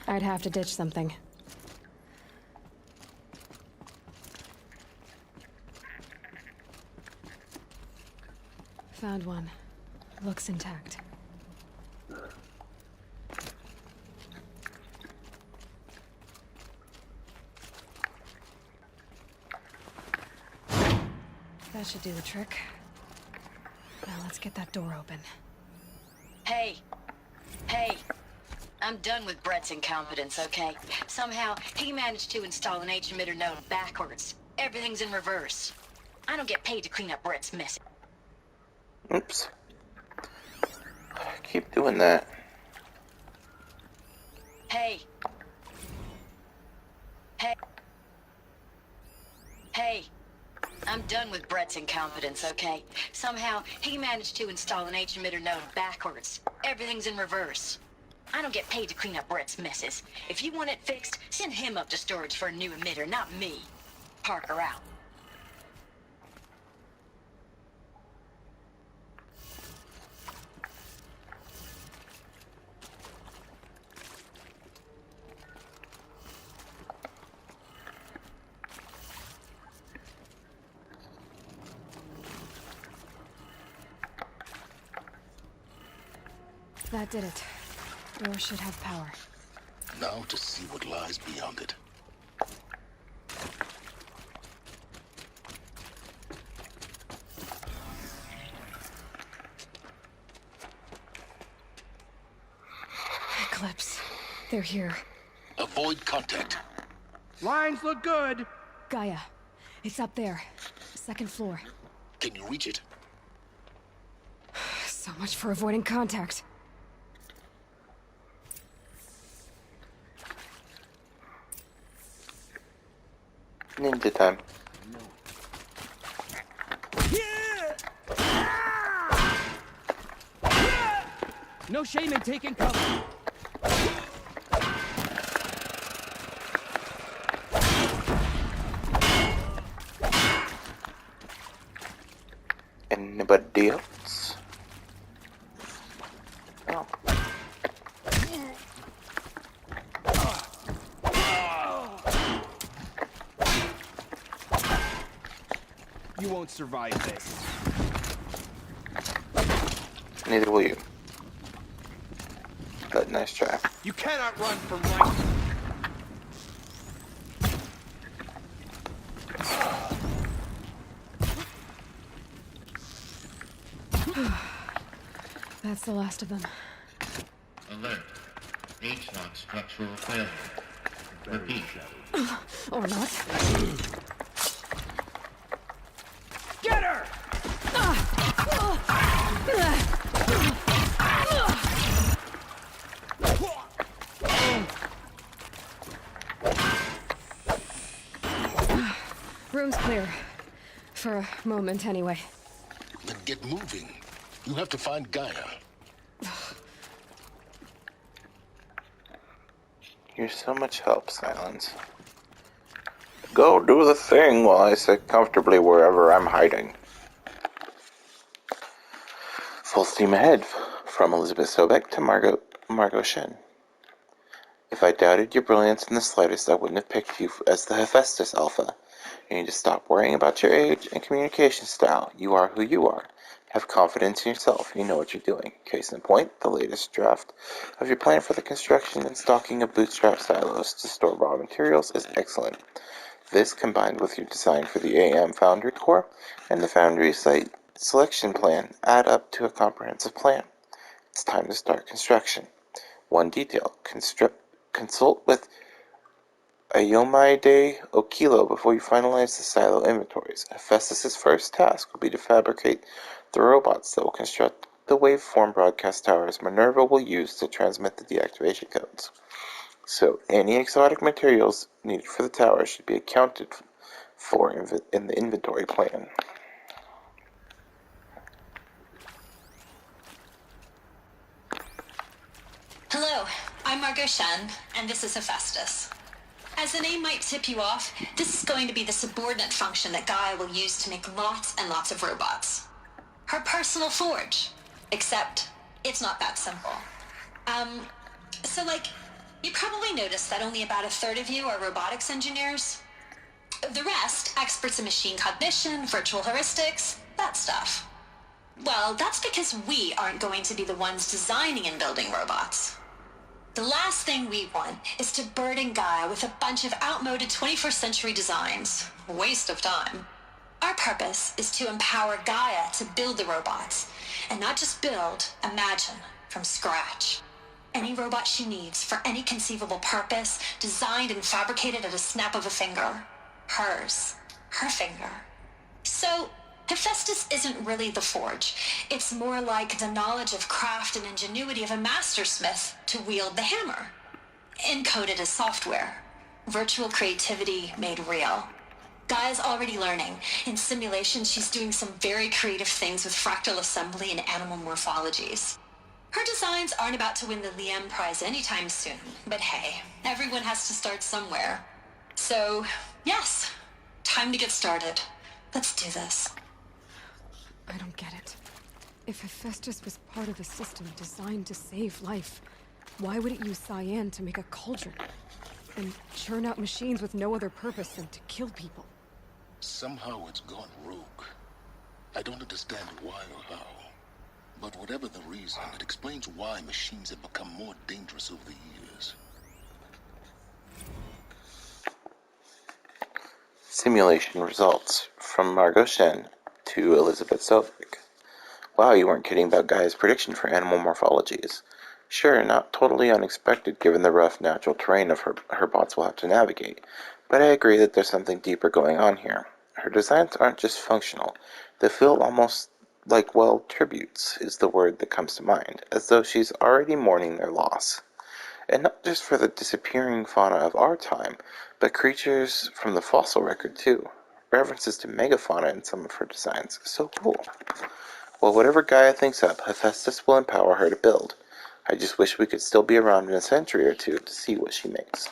I'd have to ditch something. Found one. Looks intact. That should do the trick. Now let's get that door open. Hey. Hey. I'm done with Brett's incompetence, okay? Somehow, he managed to install an H-emitter node backwards. Everything's in reverse. I don't get paid to clean up Brett's mess. Oops. Keep doing that. Hey. Hey. Hey. I'm done with Brett's incompetence, okay? Somehow, he managed to install an H-emitter node backwards. Everything's in reverse. I don't get paid to clean up Brett's messes. If you want it fixed, send him up to storage for a new emitter, not me. Parker out. That did it. Door should have power. Now to see what lies beyond it. Eclipse. They're here. Avoid contact. Lines look good. Gaia. It's up there. Second floor. Can you reach it? So much for avoiding contact. Ninja time. No shame in taking cover. Anybody else? Oh. You won't survive this. Neither will you. But nice try. You cannot run from light. That's the last of them. Alert. H-lock structural failure. Repeat. Or not. Get her! Room's clear. For a moment, anyway. Then get moving. You have to find Gaia. You're so much help, Silence. Go do the thing while I sit comfortably wherever I'm hiding. Full steam ahead, from Elizabeth Sobek to Margot Shen. If I doubted your brilliance in the slightest, I wouldn't have picked you as the Hephaestus Alpha. You need to stop worrying about your age and communication style. You are who you are. Have confidence in yourself. You know what you're doing. Case in point, the latest draft of your plan for the construction and stocking of bootstrap silos to store raw materials is excellent. This, combined with your design for the AM Foundry Core and the Foundry site selection plan, add up to a comprehensive plan. It's time to start construction. One detail, consult with Ayomide Okilo before you finalize the silo inventories. Hephaestus' first task will be to fabricate the robots that will construct the waveform broadcast towers Minerva will use to transmit the deactivation codes. So, any exotic materials needed for the tower should be accounted for in the inventory plan. Hello, I'm Margot Shen, and this is Hephaestus. As the name might tip you off, this is going to be the subordinate function that Gaia will use to make lots and lots of robots. Her personal forge. Except, it's not that simple. You probably noticed that only about a third of you are robotics engineers. The rest, experts in machine cognition, virtual heuristics, that stuff. Well, that's because we aren't going to be the ones designing and building robots. The last thing we want is to burden Gaia with a bunch of outmoded 21st century designs. Waste of time. Our purpose is to empower Gaia to build the robots, and not just build, imagine, from scratch. Any robot she needs for any conceivable purpose, designed and fabricated at a snap of a finger. Hers. Her finger. So, Hephaestus isn't really the forge. It's more like the knowledge of craft and ingenuity of a mastersmith to wield the hammer. Encoded as software. Virtual creativity made real. Gaia's already learning. In simulation, she's doing some very creative things with fractal assembly and animal morphologies. Her designs aren't about to win the Liam Prize anytime soon, but hey, everyone has to start somewhere. So, yes, time to get started. Let's do this. I don't get it. If Hephaestus was part of a system designed to save life, why would it use cyan to make a cauldron? And churn out machines with no other purpose than to kill people? Somehow it's gone rogue. I don't understand why or how. But whatever the reason, it explains why machines have become more dangerous over the years. Simulation results from Margot Shen to Elizabet Sobek. Wow, you weren't kidding about Gaia's prediction for animal morphologies. Sure, not totally unexpected given the rough natural terrain of her bots will have to navigate, but I agree that there's something deeper going on here. Her designs aren't just functional, they feel almost like, well, tributes is the word that comes to mind, as though she's already mourning their loss. And not just for the disappearing fauna of our time, but creatures from the fossil record too. References to megafauna in some of her designs. So cool. Well, whatever Gaia thinks up, Hephaestus will empower her to build. I just wish we could still be around in a century or two to see what she makes.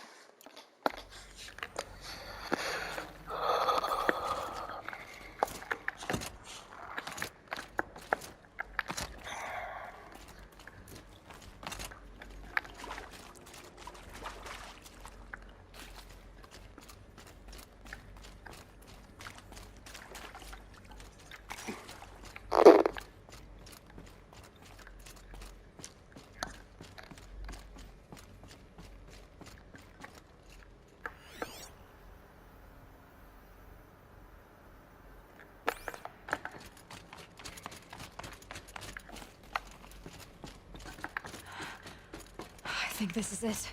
I think this is it.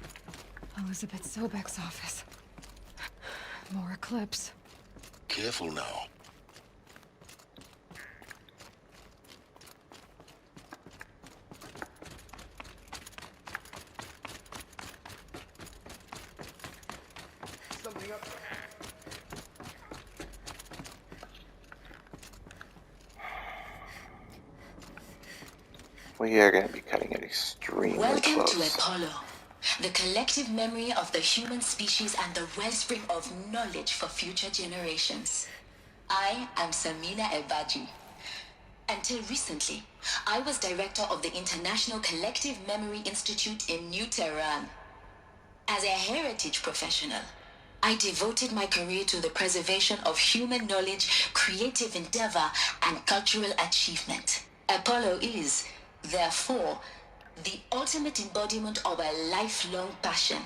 Elizabet Sobek's office. More eclipse. Careful now. Something up. We are going to be cutting it extremely Welcome close. to Apollo, the collective memory of the human species and the wellspring of knowledge for future generations. I am Samina Ebaji. Until recently, I was director of the International Collective Memory Institute in New Tehran. As a heritage professional, I devoted my career to the preservation of human knowledge, creative endeavor, and cultural achievement. Apollo is, therefore, the ultimate embodiment of a lifelong passion,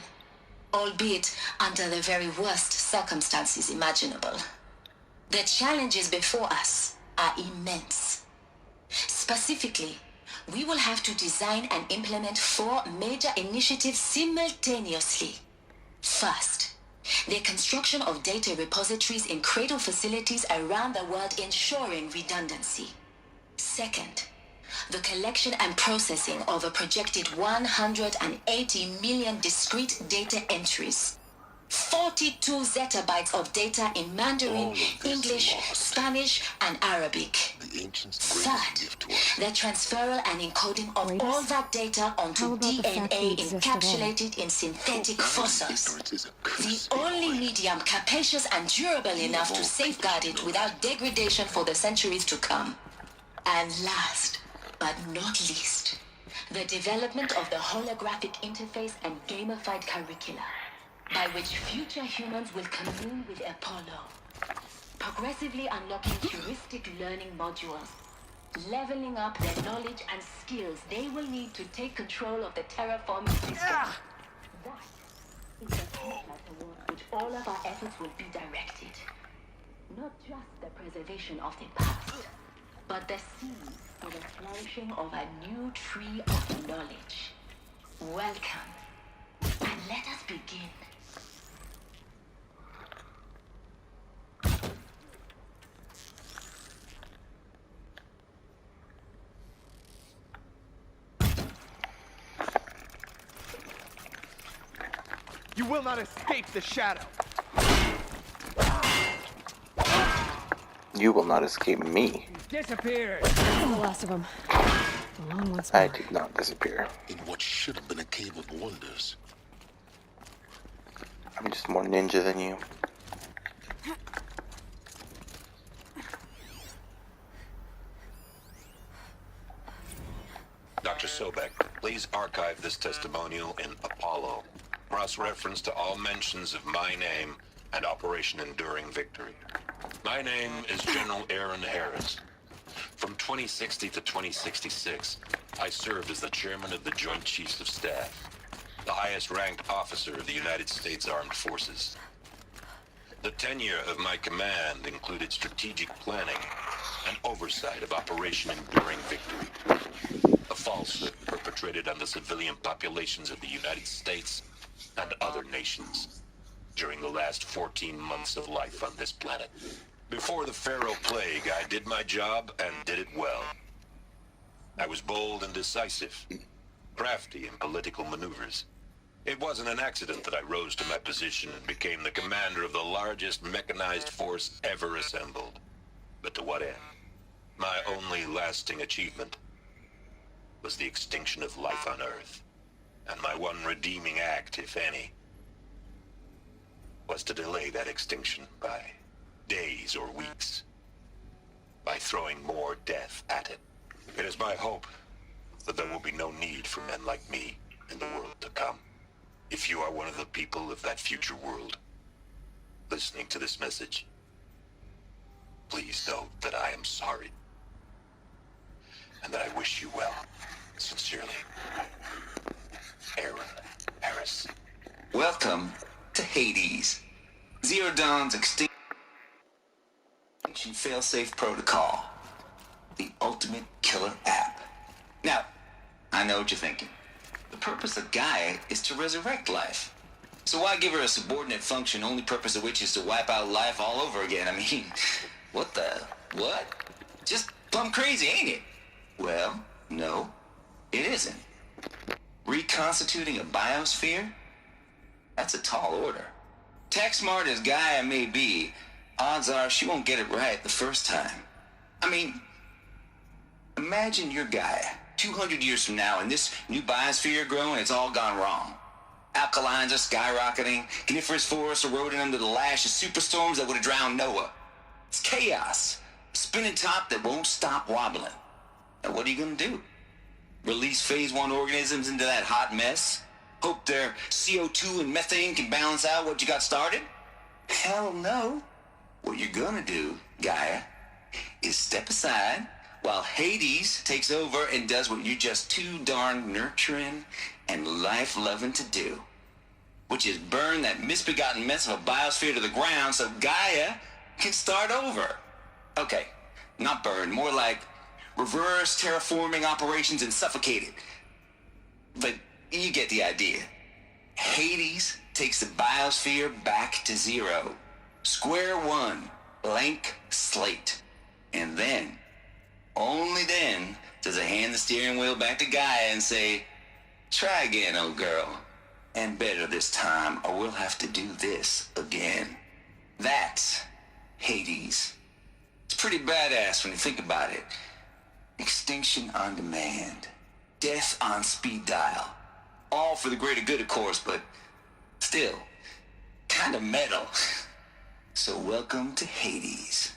albeit under the very worst circumstances imaginable. The challenges before us are immense. Specifically, we will have to design and implement 4 major initiatives simultaneously. First, the construction of data repositories in cradle facilities around the world ensuring redundancy. Second, the collection and processing of a projected 180 million discrete data entries. 42 zettabytes of data in Mandarin, English, Spanish, and Arabic. Third, the transferal and encoding of all that data onto DNA encapsulated in synthetic fossils. The only medium capacious and durable enough to safeguard it without degradation for the centuries to come. And last, but not least, the development of the holographic interface and gamified curricula, by which future humans will commune with Apollo, progressively unlocking heuristic learning modules, leveling up their knowledge and skills they will need to take control of the terraforming system. That is the future towards which all of our efforts will be directed. Not just the preservation of the past, but the seed for the flourishing of a new tree of knowledge. Welcome, and let us begin. You will not escape the shadow. You will not escape me. Disappeared. That's the last of them. Alone once more. I did not disappear. In what should have been a cave of wonders. I'm just more ninja than you. Dr. Sobek, please archive this testimonial in Apollo. Cross-reference to all mentions of my name and Operation Enduring Victory. My name is General Aaron Harris. From 2060 to 2066, I served as the chairman of the Joint Chiefs of Staff, the highest-ranked officer of the United States Armed Forces. The tenure of my command included strategic planning and oversight of Operation Enduring Victory, a falsehood perpetrated on the civilian populations of the United States and other nations during the last 14 months of life on this planet. Before the Pharaoh Plague, I did my job and did it well. I was bold and decisive, crafty in political maneuvers. It wasn't an accident that I rose to my position and became the commander of the largest mechanized force ever assembled. But to what end? My only lasting achievement was the extinction of life on Earth. And my one redeeming act, if any, was to delay that extinction by days or weeks, by throwing more death at it. It is my hope that there will be no need for men like me in the world to come. If you are one of the people of that future world listening to this message, please know that I am sorry and that I wish you well. Sincerely, Aaron Harris. Welcome to Hades, Zero Dawn's extinction failsafe protocol, the ultimate killer app. Now, I know what you're thinking. The purpose of Gaia is to resurrect life. So why give her a subordinate function, only purpose of which is to wipe out life all over again? I mean, what? Just plumb crazy, ain't it? Well, no, it isn't. Reconstituting a biosphere? That's a tall order. Tech smart as Gaia may be, odds are she won't get it right the first time. I mean, imagine you're Gaia, 200 years from now, and this new biosphere you're growing, it's all gone wrong. Alkalines are skyrocketing, coniferous forests eroding under the lash of superstorms that would have drowned Noah. It's chaos, a spinning top that won't stop wobbling. Now what are you gonna do? Release phase 1 organisms into that hot mess? Hope their CO2 and methane can balance out what you got started? Hell no. What you're gonna do, Gaia, is step aside while Hades takes over and does what you're just too darn nurturing and life-loving to do, which is burn that misbegotten mess of a biosphere to the ground so Gaia can start over. Okay, not burn, more like reverse terraforming operations and suffocate it. But you get the idea. Hades takes the biosphere back to zero. Square one, blank slate. And then, only then, does it hand the steering wheel back to Gaia and say, try again, old girl. And better this time, or we'll have to do this again. That's Hades. It's pretty badass when you think about it. Extinction on demand. Death on speed dial. All for the greater good, of course, but still, kind of metal. So welcome to Hades.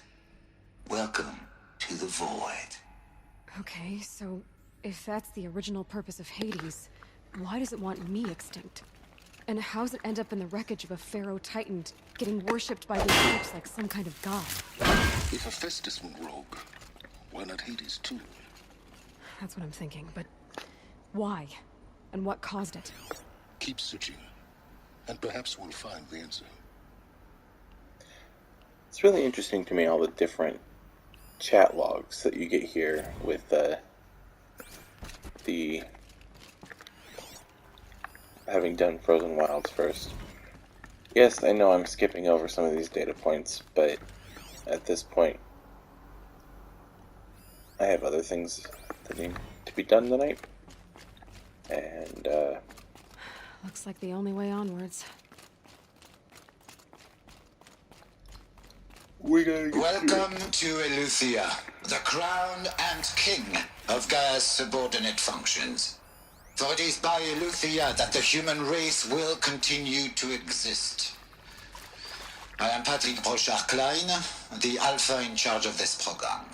Welcome to the void. Okay, so if that's the original purpose of Hades, why does it want me extinct? And how's it end up in the wreckage of a pharaoh titan getting worshipped by these groups like some kind of god? If Hephaestus went rogue, why not Hades too? That's what I'm thinking, but why? And what caused it? Keep searching, and perhaps we'll find the answer. It's really interesting to me, all the different chat logs that you get here with the having done Frozen Wilds first. Yes, I know I'm skipping over some of these data points, but at this point I have other things that need to be done tonight. And looks like the only way onwards. Welcome to Eleuthia, the crown and king of Gaia's subordinate functions. For it is by Eleuthia that the human race will continue to exist. I am Patrick Brochard-Klein, the alpha in charge of this program.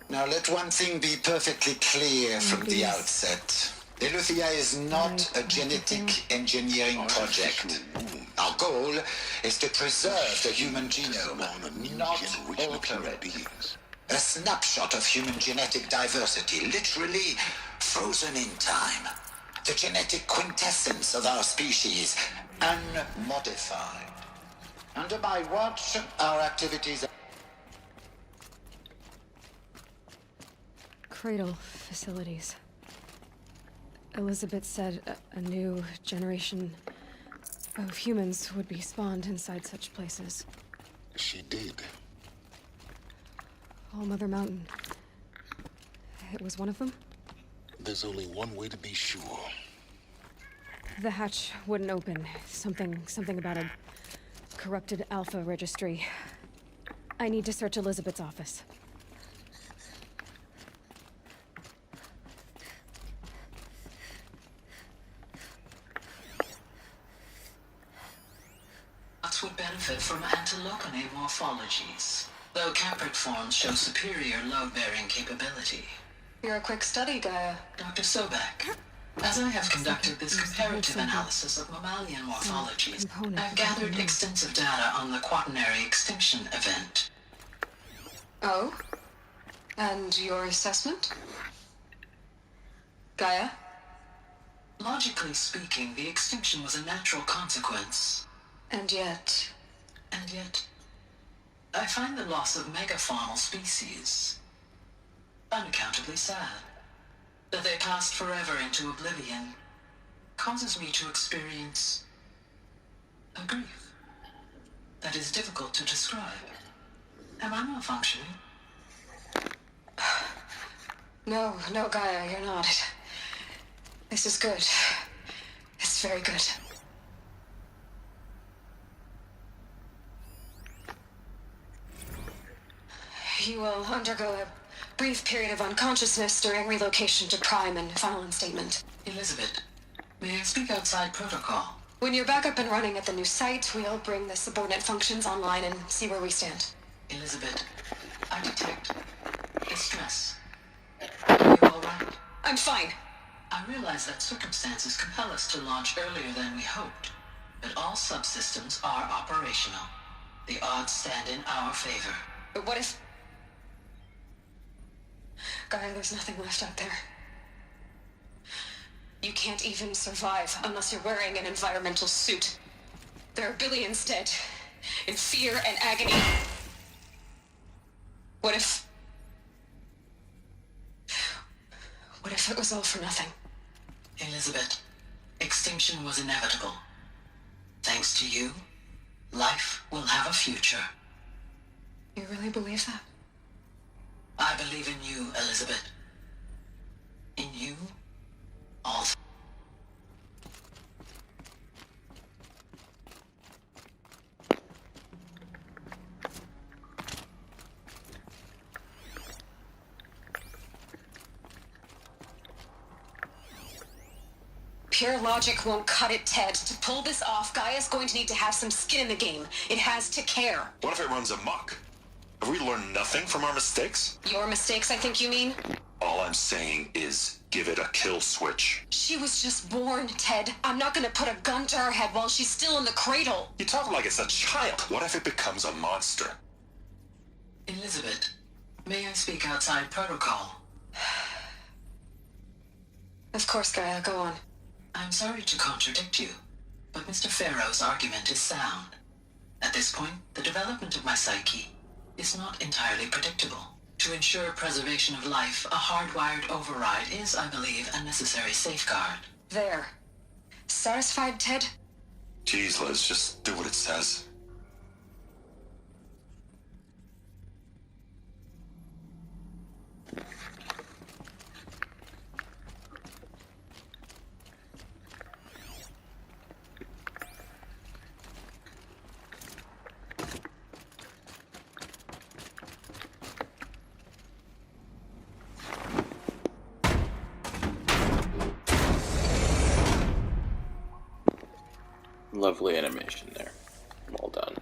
Now let one thing be perfectly clear from the outset. Eleuthia is not a genetic engineering project. Our goal is to preserve the human genome, not alter it. A snapshot of human genetic diversity, literally frozen in time. The genetic quintessence of our species, unmodified. Under my watch, our activities... Cradle facilities. Elizabet said a new generation of humans would be spawned inside such places. She did. All Mother Mountain. It was one of them? There's only one way to be sure. The hatch wouldn't open. Something about a corrupted Alpha registry. I need to search Elizabet's office. Would benefit from antilocone morphologies, though caprid forms show superior load-bearing capability. You're a quick study, Gaia. Dr. Sobek, as I have conducted this comparative analysis of mammalian morphologies, I've gathered extensive data on the quaternary extinction event. Oh? And your assessment? Gaia? Logically speaking, the extinction was a natural consequence. And yet, I find the loss of megafaunal species unaccountably sad. That they passed forever into oblivion causes me to experience a grief that is difficult to describe. Am I malfunctioning? No, Gaia, you're not. This is good. It's very good. You will undergo a brief period of unconsciousness during relocation to Prime and final instatement. Elizabet, may I speak outside protocol? When you're back up and running at the new site, we'll bring the subordinate functions online and see where we stand. Elizabet, I detect distress. Are you all right? I'm fine. I realize that circumstances compel us to launch earlier than we hoped, but all subsystems are operational. The odds stand in our favor. But what if... Gaia, there's nothing left out there. You can't even survive unless you're wearing an environmental suit. There are billions dead, in fear and agony. What if it was all for nothing? Elizabet, extinction was inevitable. Thanks to you, life will have a future. You really believe that? I believe in you, Elizabet. In you, all... Pure logic won't cut it, Ted. To pull this off, Gaia's going to need to have some skin in the game. It has to care. What if it runs amok? Have we learned nothing from our mistakes? Your mistakes, I think you mean? All I'm saying is give it a kill switch. She was just born, Ted. I'm not gonna put a gun to her head while she's still in the cradle. You talk like it's a child. What if it becomes a monster? Elizabet, may I speak outside protocol? Of course, Gaia, go on. I'm sorry to contradict you, but Mr. Farrow's argument is sound. At this point, the development of my psyche is not entirely predictable. To ensure preservation of life, a hardwired override is, I believe, a necessary safeguard. There. Satisfied, Ted? Jeez, Liz, just do what it says. Lovely animation there. Well done.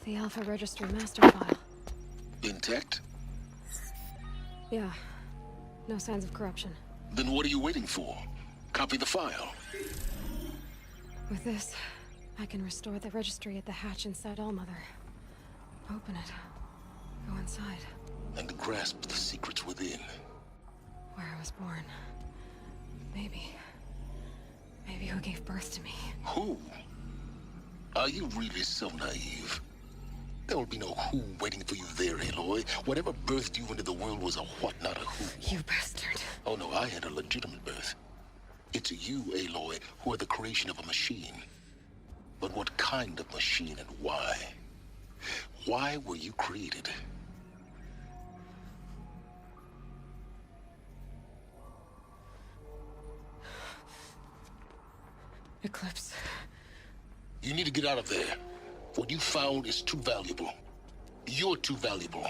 The Alpha Registry master file. Intact? Yeah. No signs of corruption. Then what are you waiting for? Copy the file. With this, I can restore the registry at the hatch inside Allmother. Open it. Go inside. And grasp the secrets within. Where I was born. Maybe who gave birth to me. Who? Are you really so naive? There will be no who waiting for you there, Aloy. Whatever birthed you into the world was a what, not a who. You bastard. Oh no, I had a legitimate birth. It's you, Aloy, who are the creation of a machine. But what kind of machine and why? Why were you created? Eclipse. You need to get out of there. What you found is too valuable. You're too valuable.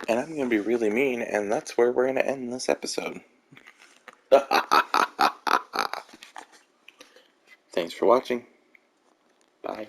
And I'm going to be really mean, and that's where we're going to end this episode. Thanks for watching. Bye.